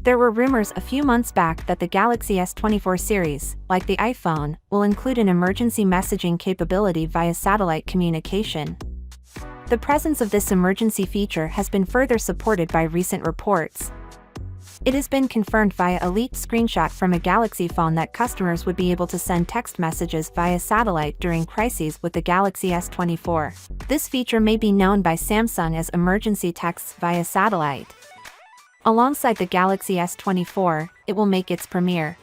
There were rumors a few months back that the Galaxy S24 series, like the iPhone, will include an emergency messaging capability via satellite communication. The presence of this emergency feature has been further supported by recent reports. It has been confirmed via a leaked screenshot from a Galaxy phone that customers would be able to send text messages via satellite during crises with the Galaxy S24. This feature may be known by Samsung as emergency texts via satellite. Alongside the Galaxy S24, it will make its premiere.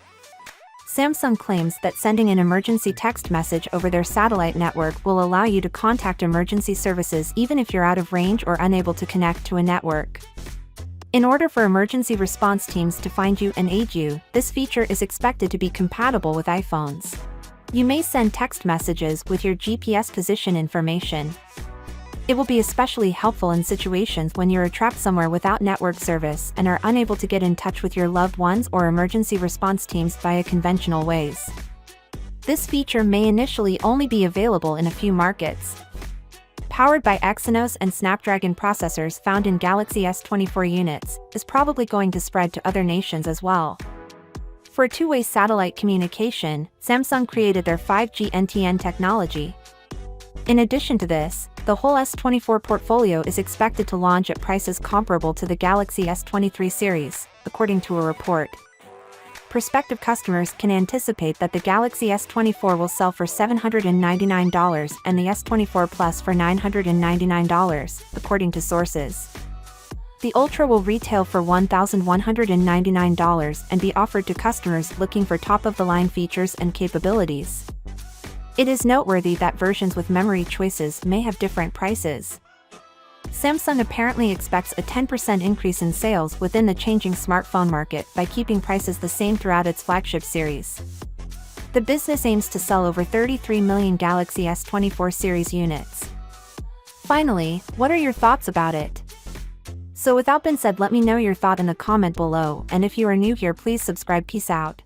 Samsung claims that sending an emergency text message over their satellite network will allow you to contact emergency services even if you're out of range or unable to connect to a network. In order for emergency response teams to find you and aid you, this feature is expected to be compatible with iPhones. You may send text messages with your GPS position information. It will be especially helpful in situations when you are trapped somewhere without network service and are unable to get in touch with your loved ones or emergency response teams via conventional ways. This feature may initially only be available in a few markets. Powered by Exynos and Snapdragon processors found in Galaxy S24 units, is probably going to spread to other nations as well. For two-way satellite communication, Samsung created their 5G NTN technology. In addition to this, the whole S24 portfolio is expected to launch at prices comparable to the Galaxy S23 series, according to a report. Prospective customers can anticipate that the Galaxy S24 will sell for $799 and the S24 Plus for $999, according to sources. The Ultra will retail for $1,199 and be offered to customers looking for top-of-the-line features and capabilities. It is noteworthy that versions with memory choices may have different prices. Samsung apparently expects a 10% increase in sales within the changing smartphone market by keeping prices the same throughout its flagship series. The business aims to sell over 33 million Galaxy S24 series units. Finally, what are your thoughts about it? So without being said, let me know your thought in the comment below, and if you are new here, please subscribe. Peace out.